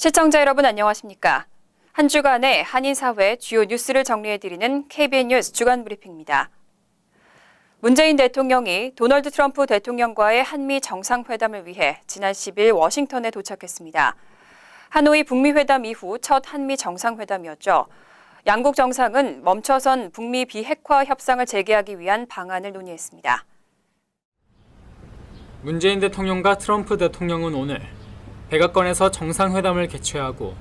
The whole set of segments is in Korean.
시청자 여러분 안녕하십니까? 한 주간의 한인사회 주요 뉴스를 정리해드리는 KBN 뉴스 주간 브리핑입니다. 문재인 대통령이 도널드 트럼프 대통령과의 한미 정상회담을 위해 지난 10일 워싱턴에 도착했습니다. 하노이 북미 회담 이후 첫 한미 정상회담이었죠. 양국 정상은 멈춰선 북미 비핵화 협상을 재개하기 위한 방안을 논의했습니다. 문재인 대통령과 트럼프 대통령은 오늘 백악관에서 정상회담을 개최하고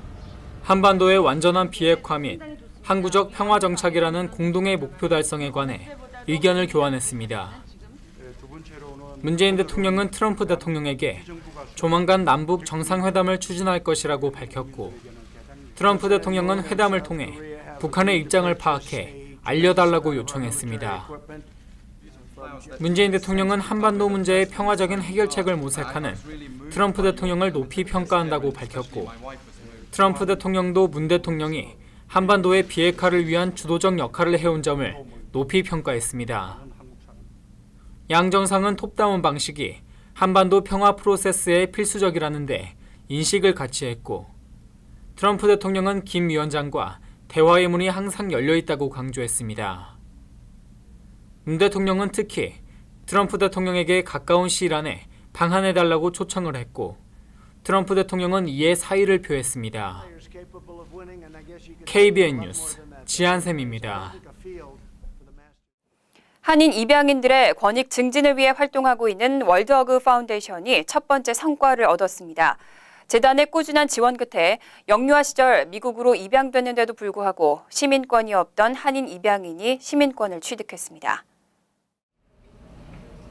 한반도의 완전한 비핵화 및 항구적 평화 정착이라는 공동의 목표 달성에 관해 의견을 교환했습니다. 문재인 대통령은 트럼프 대통령에게 조만간 남북 정상회담을 추진할 것이라고 밝혔고, 트럼프 대통령은 회담을 통해 북한의 입장을 파악해 알려달라고 요청했습니다. 문재인 대통령은 한반도 문제의 평화적인 해결책을 모색하는 트럼프 대통령을 높이 평가한다고 밝혔고, 트럼프 대통령도 문 대통령이 한반도의 비핵화를 위한 주도적 역할을 해온 점을 높이 평가했습니다. 양 정상은 톱다운 방식이 한반도 평화 프로세스에 필수적이라는데 인식을 같이 했고, 트럼프 대통령은 김 위원장과 대화의 문이 항상 열려 있다고 강조했습니다. 문 대통령은 특히 트럼프 대통령에게 가까운 시일 안에 방한해달라고 초청을 했고, 트럼프 대통령은 이에 사의를 표했습니다. KBN 뉴스 지한샘입니다. 한인 입양인들의 권익 증진을 위해 활동하고 있는 월드허그 파운데이션이 첫 번째 성과를 얻었습니다. 재단의 꾸준한 지원 끝에 영유아 시절 미국으로 입양됐는데도 불구하고 시민권이 없던 한인 입양인이 시민권을 취득했습니다.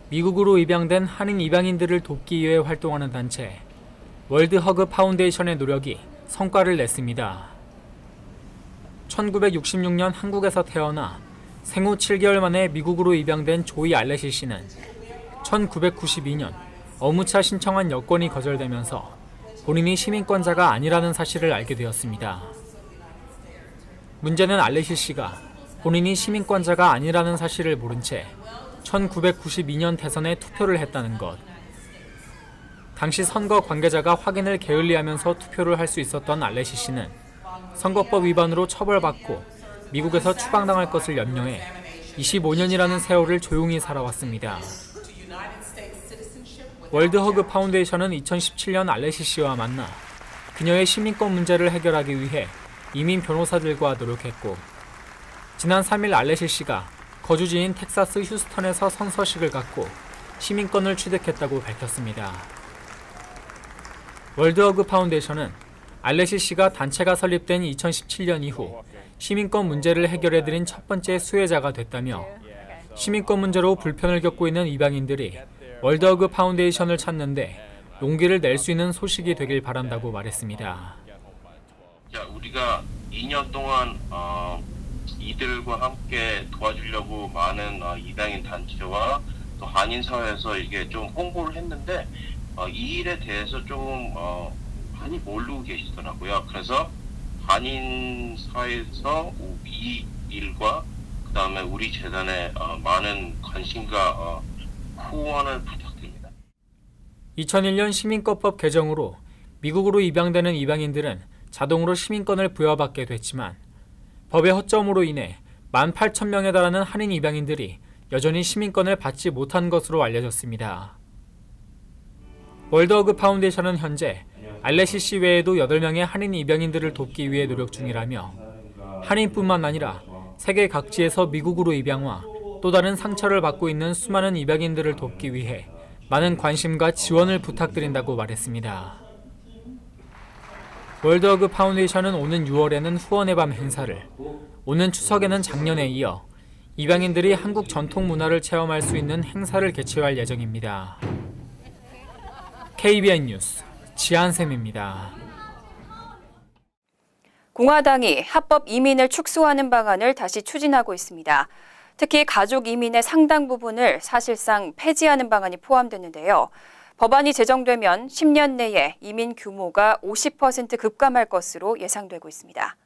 미국으로 입양된 한인 입양인들을 돕기 위해 활동하는 단체 월드허그 파운데이션의 노력이 성과를 냈습니다. 1966년 한국에서 태어나 생후 7개월 만에 미국으로 입양된 조이 알레시 씨는 1992년 어무차 신청한 여권이 거절되면서 본인이 시민권자가 아니라는 사실을 알게 되었습니다. 문제는 알레시 씨가 본인이 시민권자가 아니라는 사실을 모른 채 1992년 대선에 투표를 했다는 것. 당시 선거 관계자가 확인을 게을리하면서 투표를 할 수 있었던 알레시 씨는 선거법 위반으로 처벌받고 미국에서 추방당할 것을 염려해 25년이라는 세월을 조용히 살아왔습니다. 월드허그 파운데이션은 2017년 알레시 씨와 만나 그녀의 시민권 문제를 해결하기 위해 이민 변호사들과 노력했고, 지난 3일 알레시 씨가 거주지인 텍사스 휴스턴에서 선서식을 갖고 시민권을 취득했다고 밝혔습니다. 월드허그 파운데이션은 알레시 씨가 단체가 설립된 2017년 이후 시민권 문제를 해결해드린 첫 번째 수혜자가 됐다며, 시민권 문제로 불편을 겪고 있는 입양인들이 월드허그 파운데이션을 찾는데 용기를 낼 수 있는 소식이 되길 바란다고 말했습니다. 우리가 2년 동안 이들과 함께 도와주려고 많은 입양인 단체와 또 한인 사회에서 이게 좀 홍보를 했는데 이 일에 대해서 조금 많이 모르고 계시더라고요. 그래서 한인 사회에서 이 일과 그다음에 우리 재단에 많은 관심과 후원을 부탁드립니다. 2001년 시민권법 개정으로 미국으로 입양되는 입양인들은 자동으로 시민권을 부여받게 됐지만, 법의 허점으로 인해 18,000명에 달하는 한인 입양인들이 여전히 시민권을 받지 못한 것으로 알려졌습니다. 월드허그 파운데이션은 현재 알레시 씨 외에도 8명의 한인 입양인들을 돕기 위해 노력 중이라며, 한인뿐만 아니라 세계 각지에서 미국으로 입양와 또 다른 상처를 받고 있는 수많은 입양인들을 돕기 위해 많은 관심과 지원을 부탁드린다고 말했습니다. 월드허그 파운데이션은 오는 6월에는 후원의 밤 행사를, 오는 추석에는 작년에 이어 입양인들이 한국 전통 문화를 체험할 수 있는 행사를 개최할 예정입니다. KBN 뉴스 지한샘입니다. 공화당이 합법 이민을 축소하는 방안을 다시 추진하고 있습니다. 특히 가족 이민의 상당 부분을 사실상 폐지하는 방안이 포함됐는데요. 법안이 제정되면 10년 내에 이민 규모가 50% 급감할 것으로 예상되고 있습니다.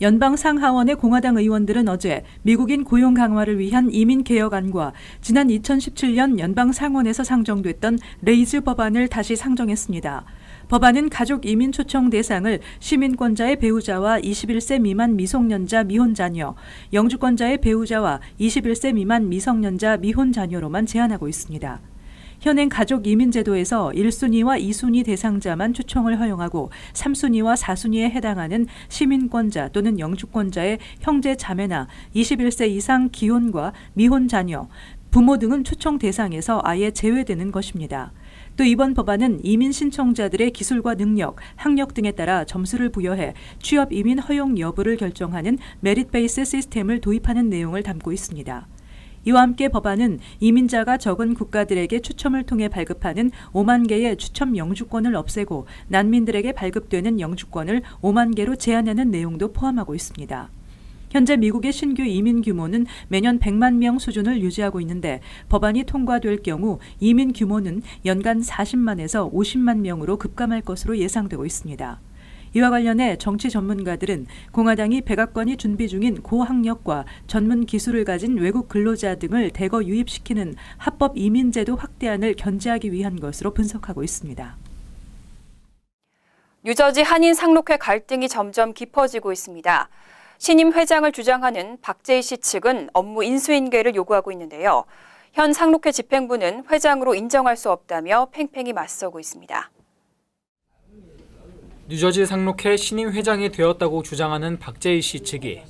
연방 상하원의 공화당 의원들은 어제 미국인 고용 강화를 위한 이민 개혁안과 지난 2017년 연방 상원에서 상정됐던 레이즈 법안을 다시 상정했습니다. 법안은 가족 이민 초청 대상을 시민권자의 배우자와 21세 미만 미성년자 미혼 자녀, 영주권자의 배우자와 21세 미만 미성년자 미혼 자녀로만 제한하고 있습니다. 현행 가족 이민 제도에서 1순위와 2순위 대상자만 초청을 허용하고 3순위와 4순위에 해당하는 시민권자 또는 영주권자의 형제 자매나 21세 이상 기혼과 미혼 자녀, 부모 등은 초청 대상에서 아예 제외되는 것입니다. 또 이번 법안은 이민 신청자들의 기술과 능력, 학력 등에 따라 점수를 부여해 취업 이민 허용 여부를 결정하는 메릿 베이스 시스템을 도입하는 내용을 담고 있습니다. 이와 함께 법안은 이민자가 적은 국가들에게 추첨을 통해 발급하는 5만 개의 추첨 영주권을 없애고 난민들에게 발급되는 영주권을 5만 개로 제한하는 내용도 포함하고 있습니다. 현재 미국의 신규 이민 규모는 매년 100만 명 수준을 유지하고 있는데 법안이 통과될 경우 이민 규모는 연간 40만에서 50만 명으로 급감할 것으로 예상되고 있습니다. 이와 관련해 정치 전문가들은 공화당이 백악관이 준비 중인 고학력과 전문 기술을 가진 외국 근로자 등을 대거 유입시키는 합법 이민제도 확대안을 견제하기 위한 것으로 분석하고 있습니다. 뉴저지 한인 상록회 갈등이 점점 깊어지고 있습니다. 신임 회장을 주장하는 박재희 씨 측은 업무 인수인계를 요구하고 있는데요. 현 상록회 집행부는 회장으로 인정할 수 없다며 팽팽히 맞서고 있습니다. 뉴저지 상록회 신임 회장이 되었다고 주장하는 박재희 씨 측이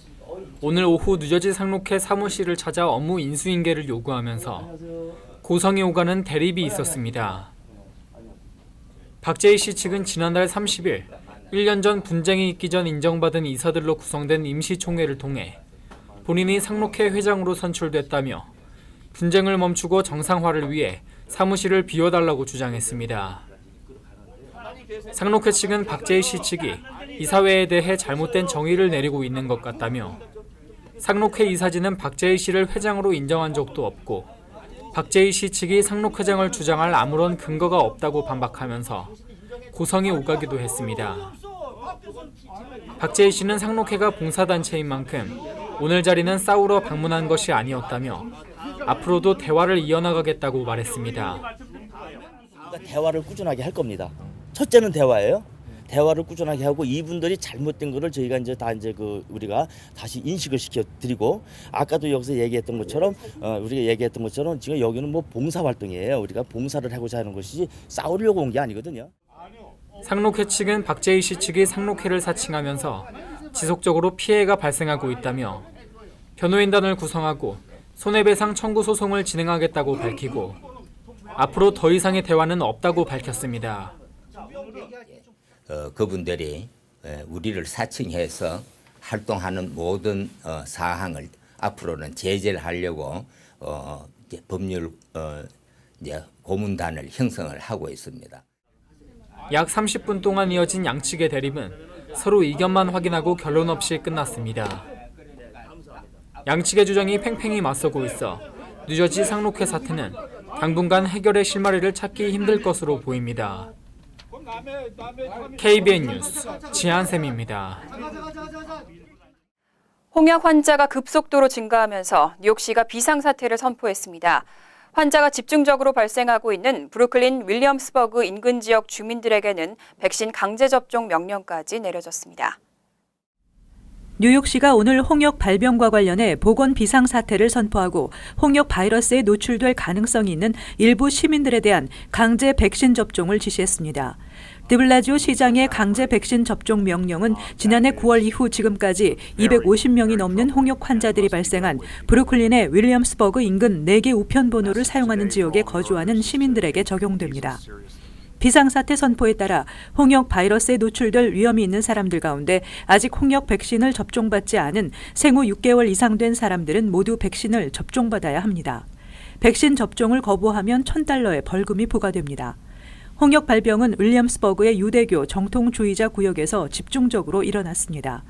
오늘 오후 뉴저지 상록회 사무실을 찾아 업무 인수인계를 요구하면서 고성이 오가는 대립이 있었습니다. 박재희 씨 측은 지난달 30일 1년 전 분쟁이 있기 전 인정받은 이사들로 구성된 임시총회를 통해 본인이 상록회 회장으로 선출됐다며 분쟁을 멈추고 정상화를 위해 사무실을 비워달라고 주장했습니다. 상록회 측은 박재희 씨 측이 이사회에 대해 잘못된 정의를 내리고 있는 것 같다며 상록회 이사진은 박재희 씨를 회장으로 인정한 적도 없고 박재희 씨 측이 상록회장을 주장할 아무런 근거가 없다고 반박하면서 고성이 오가기도 했습니다. 박재희 씨는 상록회가 봉사단체인 만큼 오늘 자리는 싸우러 방문한 것이 아니었다며 앞으로도 대화를 이어나가겠다고 말했습니다. 대화를 꾸준하게 할 겁니다. 첫째는 대화예요. 대화를 꾸준하게 하고 이분들이 잘못된 거를 저희가 이제 다 이제 우리가 다시 인식을 시켜드리고 아까도 여기서 얘기했던 것처럼 우리가 얘기했던 것처럼 지금 여기는 뭐 봉사 활동이에요. 우리가 봉사를 하고자 하는 것이지 싸우려고 온 게 아니거든요. 상록회 측은 박재희 씨 측이 상록회를 사칭하면서 지속적으로 피해가 발생하고 있다며 변호인단을 구성하고 손해배상 청구 소송을 진행하겠다고 밝히고 앞으로 더 이상의 대화는 없다고 밝혔습니다. 그분들이 우리를 사칭해서 활동하는 모든 사항을 앞으로는 제재를 하려고 이제 법률 이제 고문단을 형성을 하고 있습니다. 약 30분 동안 이어진 양측의 대립은 서로 이견만 확인하고 결론 없이 끝났습니다. 양측의 주장이 팽팽히 맞서고 있어 뉴저지 상록회 사태는 당분간 해결의 실마리를 찾기 힘들 것으로 보입니다. KBN 뉴스 지한샘입니다. 홍역 환자가 급속도로 증가하면서 뉴욕시가 비상사태를 선포했습니다. 환자가 집중적으로 발생하고 있는 브루클린 윌리엄스버그 인근 지역 주민들에게는 백신 강제 접종 명령까지 내려졌습니다. 뉴욕시가 오늘 홍역 발병과 관련해 보건 비상사태를 선포하고 홍역 바이러스에 노출될 가능성이 있는 일부 시민들에 대한 강제 백신 접종을 지시했습니다. 드블라지오 시장의 강제 백신 접종 명령은 지난해 9월 이후 지금까지 250명이 넘는 홍역 환자들이 발생한 브루클린의 윌리엄스버그 인근 4개 우편번호를 사용하는 지역에 거주하는 시민들에게 적용됩니다. 비상사태 선포에 따라 홍역 바이러스에 노출될 위험이 있는 사람들 가운데 아직 홍역 백신을 접종받지 않은 생후 6개월 이상 된 사람들은 모두 백신을 접종받아야 합니다. 백신 접종을 거부하면 $1,000의 벌금이 부과됩니다. 홍역 발병은 윌리엄스버그의 유대교 정통주의자 구역에서 집중적으로 일어났습니다.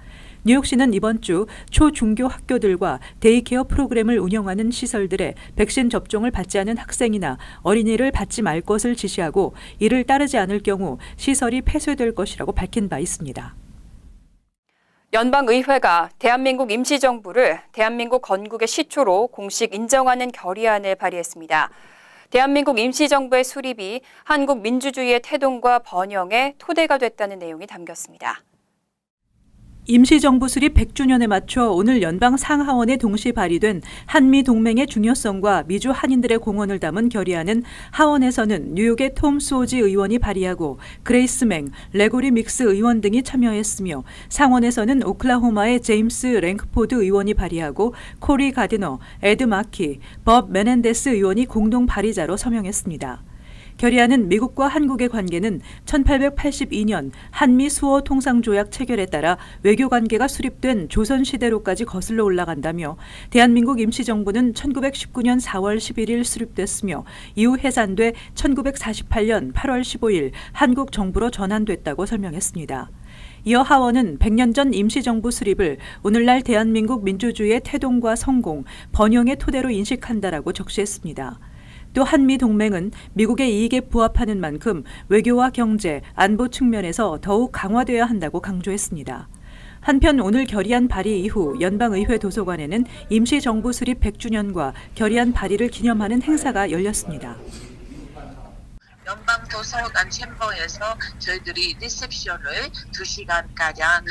뉴욕시는 이번 주 초중교 학교들과 데이케어 프로그램을 운영하는 시설들에 백신 접종을 받지 않은 학생이나 어린이를 받지 말 것을 지시하고 이를 따르지 않을 경우 시설이 폐쇄될 것이라고 밝힌 바 있습니다. 연방의회가 대한민국 임시정부를 대한민국 건국의 시초로 공식 인정하는 결의안을 발의했습니다. 대한민국 임시정부의 수립이 한국 민주주의의 태동과 번영의 토대가 됐다는 내용이 담겼습니다. 임시정부 수립 100주년에 맞춰 오늘 연방 상하원에 동시 발의된 한미동맹의 중요성과 미주 한인들의 공헌을 담은 결의안은 하원에서는 뉴욕의 톰 수오지 의원이 발의하고 그레이스 맹, 레고리 믹스 의원 등이 참여했으며 상원에서는 오클라호마의 제임스 랭크포드 의원이 발의하고 코리 가드너, 에드 마키, 법 메넨데스 의원이 공동 발의자로 서명했습니다. 결의안은 미국과 한국의 관계는 1882년 한미 수호 통상조약 체결에 따라 외교관계가 수립된 조선시대로까지 거슬러 올라간다며 대한민국 임시정부는 1919년 4월 11일 수립됐으며 이후 해산돼 1948년 8월 15일 한국 정부로 전환됐다고 설명했습니다. 이어 하원은 100년 전 임시정부 수립을 오늘날 대한민국 민주주의의 태동과 성공, 번영의 토대로 인식한다라고 적시했습니다. 또 한미동맹은 미국의 이익에 부합하는 만큼 외교와 경제, 안보 측면에서 더욱 강화되어야 한다고 강조했습니다. 한편 오늘 결의안 발의 이후 연방의회 도서관에는 임시정부 수립 100주년과 결의안 발의를 기념하는 행사가 열렸습니다. 연방도서관 챔버에서 저희들이 리셉션을 2시간가량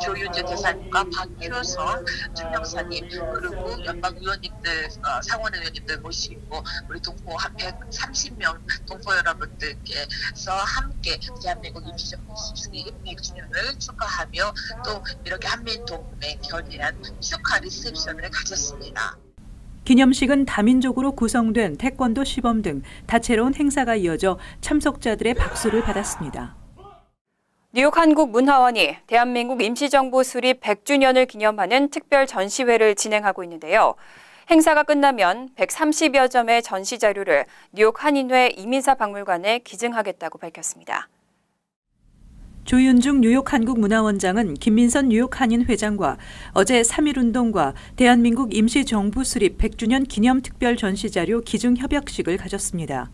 조윤주 대사님과 박효성 총영사님 그리고 연방의원님들 상원의원님들 모시고 우리 동포 한 130명 동포 여러분들께서 함께 대한민국 임시정부 수립 100주년을 축하하며 또 이렇게 한민동맹 결의안 축하 리셉션을 가졌습니다. 기념식은 다민족으로 구성된 태권도 시범 등 다채로운 행사가 이어져 참석자들의 박수를 받았습니다. 뉴욕 한국문화원이 대한민국 임시정부 수립 100주년을 기념하는 특별 전시회를 진행하고 있는데요. 행사가 끝나면 130여 점의 전시 자료를 뉴욕 한인회 이민사 박물관에 기증하겠다고 밝혔습니다. 조윤중 뉴욕 한국문화원장은 김민선 뉴욕 한인 회장과 어제 3.1운동과 대한민국 임시정부 수립 100주년 기념 특별 전시자료 기증 협약식을 가졌습니다.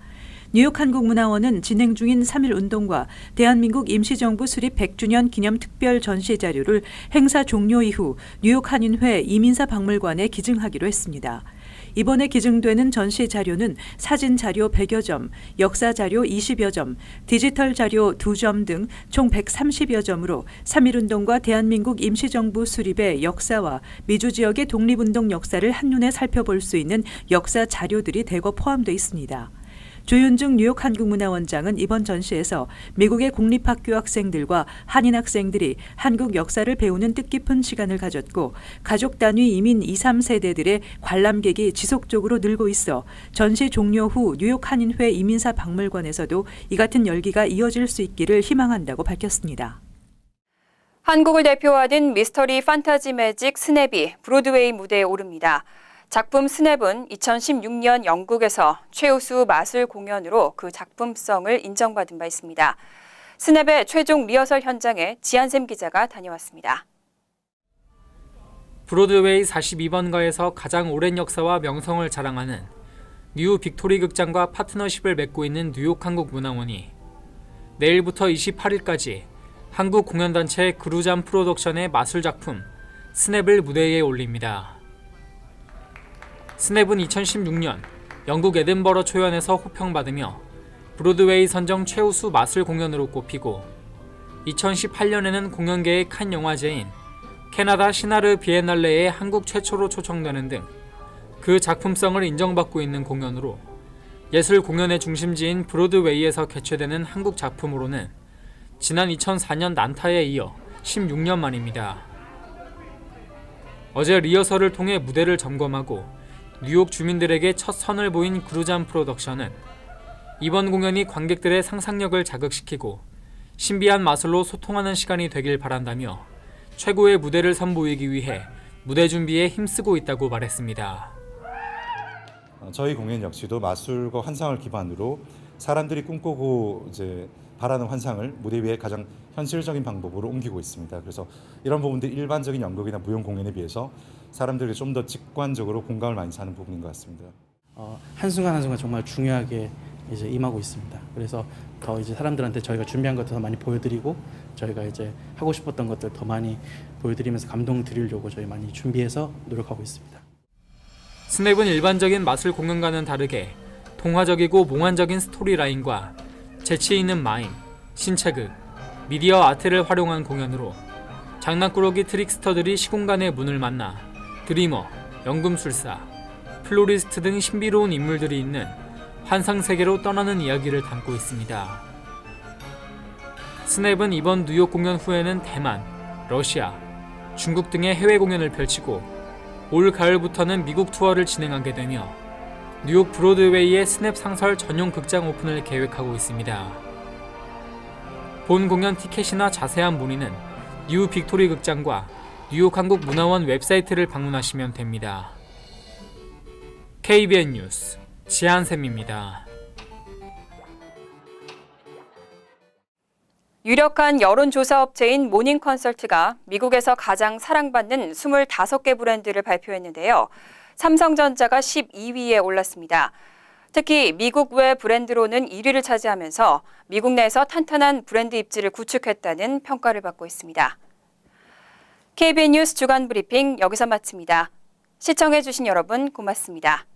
뉴욕 한국문화원은 진행 중인 3.1운동과 대한민국 임시정부 수립 100주년 기념 특별 전시자료를 행사 종료 이후 뉴욕 한인회 이민사 박물관에 기증하기로 했습니다. 이번에 기증되는 전시 자료는 사진 자료 100여 점, 역사 자료 20여 점, 디지털 자료 2점 등 총 130여 점으로 3.1운동과 대한민국 임시정부 수립의 역사와 미주 지역의 독립운동 역사를 한눈에 살펴볼 수 있는 역사 자료들이 대거 포함되어 있습니다. 조윤중 뉴욕 한국문화원장은 이번 전시에서 미국의 공립학교 학생들과 한인 학생들이 한국 역사를 배우는 뜻깊은 시간을 가졌고 가족 단위 이민 2, 3세대들의 관람객이 지속적으로 늘고 있어 전시 종료 후 뉴욕 한인회 이민사 박물관에서도 이 같은 열기가 이어질 수 있기를 희망한다고 밝혔습니다. 한국을 대표하는 미스터리 판타지 매직 스냅이 브로드웨이 무대에 오릅니다. 작품 스냅은 2016년 영국에서 최우수 마술 공연으로 그 작품성을 인정받은 바 있습니다. 스냅의 최종 리허설 현장에 지한샘 기자가 다녀왔습니다. 브로드웨이 42번가에서 가장 오랜 역사와 명성을 자랑하는 뉴 빅토리 극장과 파트너십을 맺고 있는 뉴욕 한국문화원이 내일부터 28일까지 한국 공연단체 그루잠 프로덕션의 마술 작품 스냅을 무대에 올립니다. 스냅은 2016년 영국 에든버러 초연에서 호평받으며 브로드웨이 선정 최우수 마술 공연으로 꼽히고 2018년에는 공연계의 칸 영화제인 캐나다 시나르 비엔날레에 한국 최초로 초청되는 등 그 작품성을 인정받고 있는 공연으로 예술 공연의 중심지인 브로드웨이에서 개최되는 한국 작품으로는 지난 2004년 난타에 이어 16년 만입니다. 어제 리허설을 통해 무대를 점검하고 뉴욕 주민들에게 첫 선을 보인 그루잠 프로덕션은 이번 공연이 관객들의 상상력을 자극시키고 신비한 마술로 소통하는 시간이 되길 바란다며 최고의 무대를 선보이기 위해 무대 준비에 힘쓰고 있다고 말했습니다. 저희 공연 역시도 마술과 환상을 기반으로 사람들이 꿈꾸고 바라는 환상을 무대 위에 가장 현실적인 방법으로 옮기고 있습니다. 그래서 이런 부분들이 일반적인 연극이나 무용 공연에 비해서 사람들이 좀 더 직관적으로 공감을 많이 사는 부분인 것 같습니다. 한순간 한순간 정말 중요하게 임하고 있습니다. 그래서 더 사람들한테 저희가 준비한 것들 더 많이 보여드리고 저희가 하고 싶었던 것들 더 많이 보여드리면서 감동 드리려고 저희 많이 준비해서 노력하고 있습니다. 스냅은 일반적인 마술 공연과는 다르게 동화적이고 몽환적인 스토리라인과 재치 있는 마임, 신체극, 미디어 아트를 활용한 공연으로 장난꾸러기 트릭스터들이 시공간의 문을 만나 드리머, 연금술사, 플로리스트 등 신비로운 인물들이 있는 환상세계로 떠나는 이야기를 담고 있습니다. 스냅은 이번 뉴욕 공연 후에는 대만, 러시아, 중국 등의 해외 공연을 펼치고 올 가을부터는 미국 투어를 진행하게 되며 뉴욕 브로드웨이의 스냅 상설 전용 극장 오픈을 계획하고 있습니다. 본 공연 티켓이나 자세한 문의는 뉴 빅토리 극장과 뉴욕 한국문화원 웹사이트를 방문하시면 됩니다. KBN 뉴스 지한샘입니다. 유력한 여론조사 업체인 모닝컨설트가 미국에서 가장 사랑받는 25개 브랜드를 발표했는데요. 삼성전자가 12위에 올랐습니다. 특히 미국 외 브랜드로는 1위를 차지하면서 미국 내에서 탄탄한 브랜드 입지를 구축했다는 평가를 받고 있습니다. KBN 뉴스 주간 브리핑 여기서 마칩니다. 시청해주신 여러분 고맙습니다.